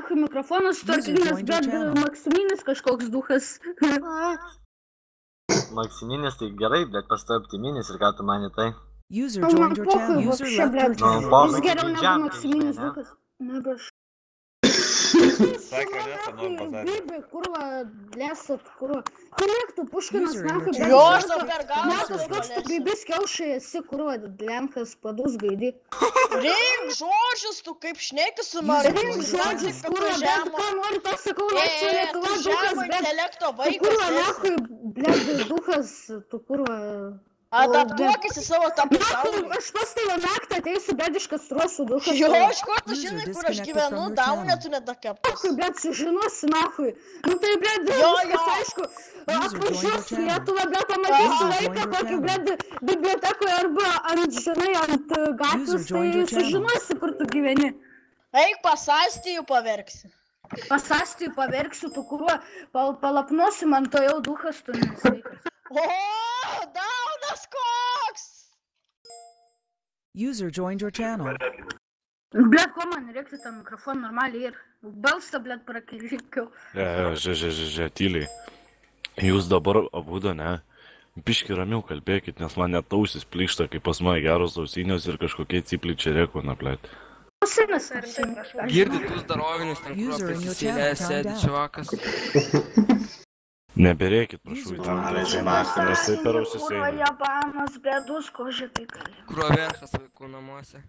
nahui mikrofonas tvarkingas, bet Maksiminis kažkoks duhas. Maksiminis tai gerai, bet pastoji optiminis ir ką tu mani tai? User joined your channel. User left your channel. Jis geriau negu Maksiminis duhas. Negu aš. Sakė, Lesa, nori bazarį. Bibi, kurva, Lesat, kurva. Kolektų Puškinas, nahui. Jos per galvą. Metas, koks tu Bibis kiaušai esi, kurva, Lemkas, padus gaidi. Rink žodžius, tu kaip šneki su manim. Rink žodžius, kurva, bet ką nori, to sakau, Latvija, Lietuva, tu duhas, žemo bet... intelekto Tu vaikas. kurva, nahui, bled, duhas, tu kurva... Adaptuokisi savo tą pasaulį. Aš pas tavo naktą ateisiu, bet iškastruosiu duhas. Jo, iš kur tu žinai, kur aš gyvenu, daunė tu nedakeptas. Nahui, bet sužinosi, nahui. Nu tai, bled, Jo, viskas aišku. Atvažiuosiu Lietuvą, bled, pamatysiu laiką, kokį, bled, bibliotekoje arba ant, žinai, ant gatvės, tai sužinosi, kur tu gyveni. Eik pasastijų paverksi. Pasastijų paverksiu, tu kurva, palapnosi man to jau duhas, tu nesveikas. O, daunas koks! User joined your channel. Bled, ko man reikia tą mikrofoną normaliai ir balstą, bled, prakilikau. Žiūrėk, tyliai. Jūs dabar abudu, ne? Biški ramiau kalbėkit, nes man net ausis plyšta, kaip pas mane geros ausinės ir kažkokie cipliai čia rekona, bled. Ausinės, Girdit tuos darovinius, ten kur prisisėlė, sėdi čevakas. Neberėkit, prašau, į tam trečiamąstį, nes tai per ausisėlį. Kurva, jabanas, bledus, ko žitai kalė. Kur verchas vaikų namuose?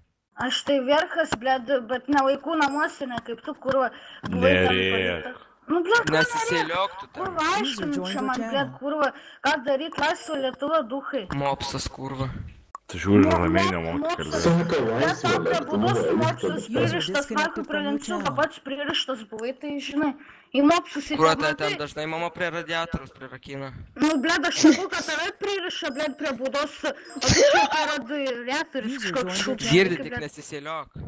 Aš tai verchas, bled, bet ne vaikų namuose, ne kaip tu, kurva. Nerėk. Nu, bled, Nesisėliok tu ten. kurva, aiškinu čia man, bled, kurva, ką daryt laisvo Lietuva duhai. Mopsas, kurva. Tu žiūri, ramiai nemoki kalbėti. Bet tau prie būdos mopsus pririštas, nahui prie lenciuko pats pririštas buvai, tai žinai, į mopsus į Kur ten dažnai mama prie radiatorius prirakina? Nu, bled, aš sakau, kad tave pririša, bled, prie būdos, o tu čia ką radiatorius kažkoks šūkis. Girdit, tik nesisėliok.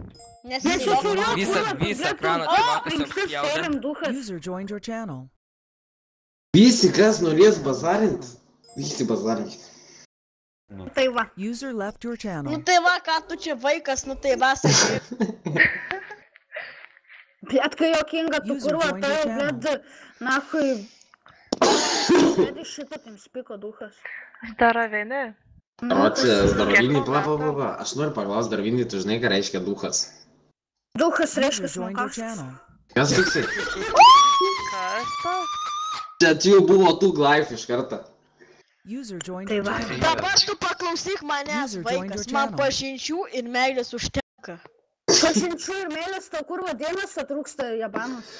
Visą ekraną čevakas apspjaudė. User joined your channel. Visi, kas norės bazarint, visi bazarint. Tai va. User left your channel. Nu tai va, ką tu čia vaikas, nu tai va, sakai. Bet kai jokinga, tu kurva, tai bled, nahui. Bled iš šito tim spiko duhas. Zdaravini. O čia, zdaravini, pala. Aš noriu paklaust, zdaravini, tu žinai, ką reiškia duhas? Duhas reiškia smokaštas. Kas tiksi? Kas toks? Čia jau buvo tų glaif iš karto. User joined your channel. Dabar tu paklausyk manęs, vaikas, man pažinčių ir meilės užtenka. Pažinčių ir meilės, tau kurva dėmesio trūksta, jabanas.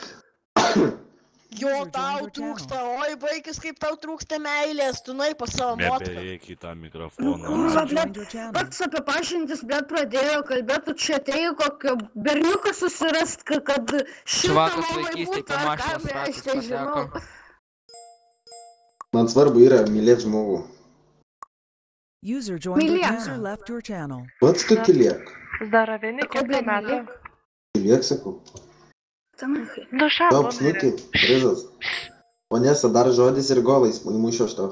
Jo, tau trūksta, oi vaikas, kaip tau trūksta meilės, tu nuei pas savo motką. Neberėk į tą mikrofoną. Kurva, bled, pats apie pažintis, bled, pradėjo kalbėti, tu čia atėjai kokio berniuką susirast, kad Čevakas vaikystėj po mašinos ratais pateko. Man svarbu yra mylėti žmogų. User joined your channel. User left your channel. Pats tu tylėk. Zdaravini, kiek tau metų? Tylėk, sakau. Nu šapo. Top, snukį, prizas. O nesa, dar žodis ir golais, įmušiu aš tau.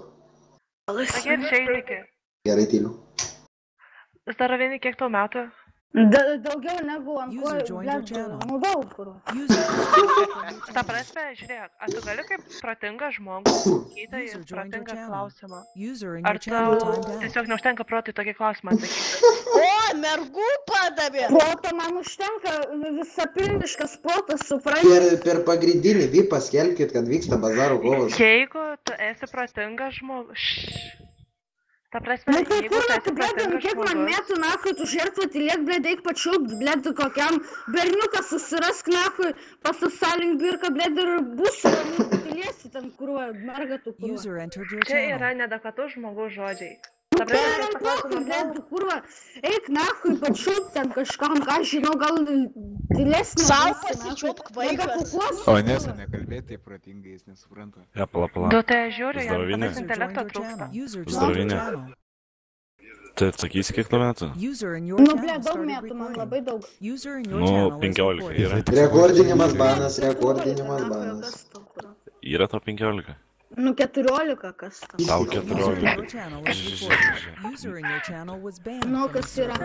Sakyt, išeitiki. Gerai, tyliu. Zdaravini, kiek tau metų? Daugiau negu ant kojų, bled, nu daug kurva. Ta prasme, žiūrėk, ar tu gali kaip protingas žmogus sakyti į protingą klausimą? Ar tau tiesiog neužtenka protui tokį klausimą atsakyti? O, mergų padavė! Proto man užtenka, visapildiškas protas, supranti. Per pagrindinį vį paskelbkit, kad vyksta bazaro kovas. Jeigu tu esi protingas žmogus... Ta prasme, Nu tai jeigu tu kurva, esi tu bled, protingas kiek man žmogus... metų, nahui, tu žertvą tylėk, bled, eik pačiūpt, bled, kokiam berniuką susirask, nahui, pasissalink birką, bled, ir būsi, tylėsi ten, kurva, merga tu, kurva. User entered your Čia channel. yra nedakatus žmogaus žodžiai. Ta Per prasme, ant paklausom kokį, bled, apie... tu, kurva, eik, nahui, pačiūpt ten kažkam, ką žinau, gal tylėsi. Sau pasičiūpk, vaikas. O nesa, nekalbėti protingai, jis nesupranta. Ja, pala. Du tai žiūri, jam Zdaravini. panas intelekto trūksta. User Zdaravini. joined your channel. Tai atsakysi, kiek tau metų? User in your Nu, channel bled, daug started metų, man recording. labai daug. User in your Nu, channel is 15 recording. yra. Rekordinimas banas, rekordinimas banas. Yra to 15. Nu 14, kas tam. Tau Your 14. channel is recorded. User in your channel was banned. Nu, from the kas yra.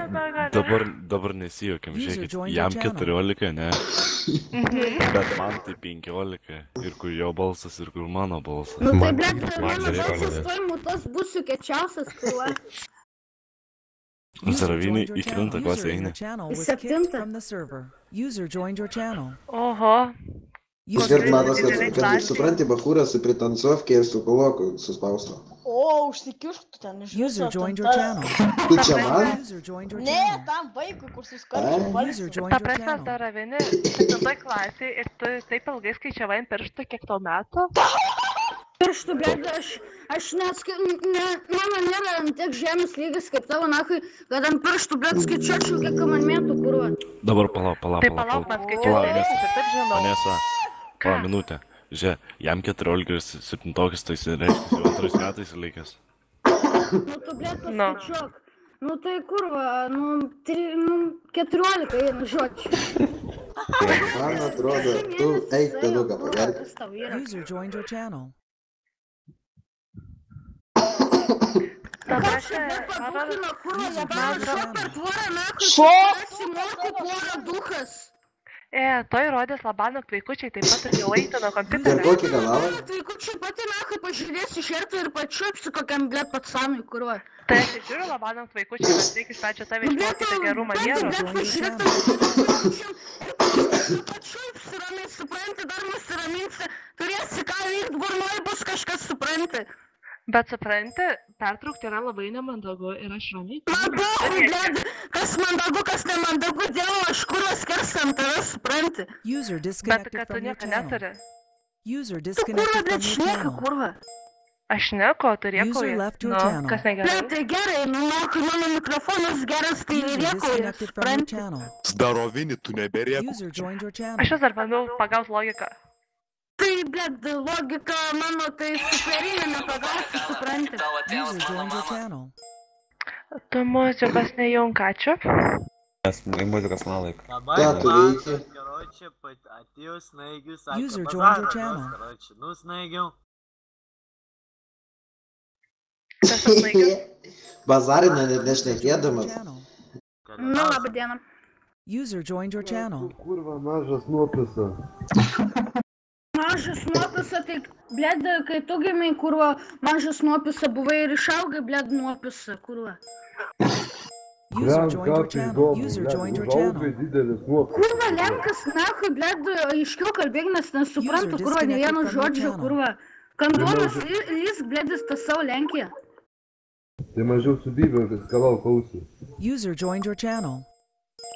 server. Dabar nesijuokiam, User žiūrėkit, joined jam your channel. 14, ne? Bet man tai 15. Ir kur jo balsas, ir kur mano balsas. Nu tai, blėt, mano balsas tuoj mutas būsiu kečiausias, kurva. User Zaravinai joined your įkrenta, channel. kas User in eina. your channel was Septintą. kicked from the server. User joined your channel. Oho. User Išgirt matas, didelėj kad klasėj. supranti, bachūras su pritancovkė ir su koloku suspausto. O, užsikišk tu ten iš User viso. joined ten your tas- channel. Tu čia man? User joined your Ne, channel. tam vaikui, kur User suskarčiu. joined Ta your prasme, channel. Zaravinai, 7 klasėje ir tu taip ilgai skaičiavai ant pirštų, kiek tau metų? Pirštų, blėt, aš mano nėra tiek žemės lygis kaip tavo, nahui, kad ant pirštų, blėt, skaičiuočiau, kiek man metų, kurva. Dabar palauk. Tai palauk, man skaičiuoti, nes aš ir taip žinau. Vanesa, pala minutę. Žiūrėk, jam 14 ir 7, tai jis reiškia, jau 2 metais laikęs. Nu, tu, blėt, paskaičiuok. Nu, tai kurva, nu 14 eina žodžiu. Man atrodo, tu eik peduką pagerk. Kas tau yra? User joined your channel. Ta Ką prasme, čia, blėt, padūkino, kurva, nebara, šok per tvorą, nahui, Šok! pasimokų porą duchas. Toj rodės Labanok vaikučiai taip pat ir jau eita nuo Per kompiuterio. kokį kanalą? Vaikučiai pati, nahui, pažiūrėsiu šertų ir pačiupsiu kokiam, blėt, patsanui, kurva. Tai aš ir žiūriu Labanok vaikučiai, bet reikia iš pačio tave išmokyti gerų manierų. Bet pažiūrėk, pačiupsiu ramiai, supranti, dar nusiraminsi, turėsi ką vykti, burnoj bus kažkas, supranti. Bet supranti, pertraukti yra labai nemandagu ir aš ramiai. Mandagu, blėt, kas mandagu, kas nemandagu, dėl aš kurios kersam tave, supranti. User Bet disconnected kad tu from your nieko channel. neturi. User Tu kurva, disconnected blėt, from your šneka, channel. kurva. Aš neko, tu riekauji. User left your Nu, channel. kas Blėt, negerai. tai gerai, nu, nahui, mano mikrofonas geras, tai User riekauju, disconnected from your supranti. channel. Zdarovinį, tu neberėk. User joined your Aš channel. vis dar bandau pagauti logiką. Tai, blėt, logika mano, tai superinė, nepagausi, supranti. User joined your channel. Tu muzikos nejunk, ačiū. Muzikos man laik. Ką tu veiki? Karoči, atėjo snaigius, User sako, joined your bazaras, channel. karoči, nu snaigiau. Kas tas laikas? Bazarina net nešnekėdamas. Channel. Nu, labą dieną. User joined your channel. Kurva, mažas nuopisa. Mažas nuopisa, tai, blėd, kai tu gimai, kurva, mažas nuopisa buvai ir išaugai, blėd, nuopisa, kurva. User joined your channel. User joined your channel. Didelis nuopisa. Kurva, lenkas, nahui, blėd, aiškiau kalbėk, nes nesuprantu, kurva, ne vieno žodžio, kurva. Kandonas lys, blėdis, tas savo Lenkija. Tai mažiau sudybė, kad skalau klausį. User joined your channel.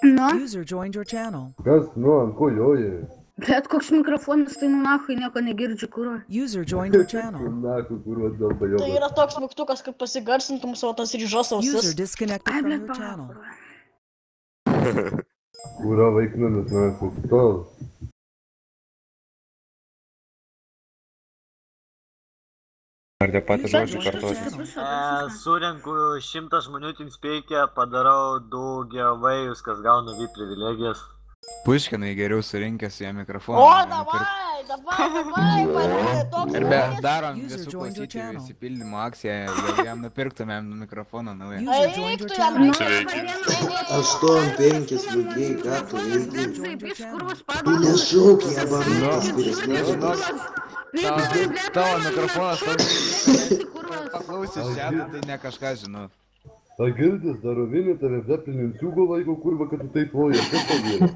Nu, User joined your channel. Kas, ant ko joja? blėd, koks mikrofonas, tai nu, nahui, nieko negirdžiu, kurva. User joined your channel. Naku, kurva, dėl Tai bajogo. yra toks mygtukas, kad pasigarsintum savo tas ryžos User ausis. disconnected Ai, from blėd, your pala, channel. kurva. Kurva vaikinamis, naku, tol. Ar tie patys User žodžiai joined your kartuosi? channel. Surenku 100 žmonių TeamSpeak'e, padarau 2 giveaway'us, kas gauna VIP privilegijas. Puškinai geriau surinkęs ją mikrofoną. O, negu davai, padėk, toks. Ir be darom User visų joined your klausytojų channel. įsipildymo akciją, jeigu jam nupirktumėm mikrofoną naują. User joined your Eik tu jam, channel. Sveiki. 8-5 lygiai, ką tu veiki? User joined your channel. Tu nešauk ją barutas, kuris nežinau. Tavo mikrofonas paklausysi šią, tai ne kažką žinau. Ta girdis, darovinį tave zeplinimciugo laiko, kurva, kad tu taip loja. Kas tai yra?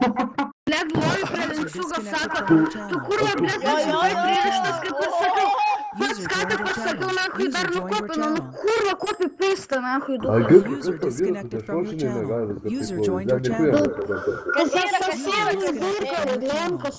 Blėd, loju prie lenciūgo, sako, from your tu channel. kurva, blėd, pririštas, kaip ir sakiau. Pats ką tik pasakiau, nahui, dar nukopinu, nu, kurva, kopi paste, nahui, Ta duoda. girdis, User kas tau disconnected vyras, from your nešošiniai channel. negalis, kad User taip joined loja. your channel. Kas yra, kas yra, Durka, lenkas,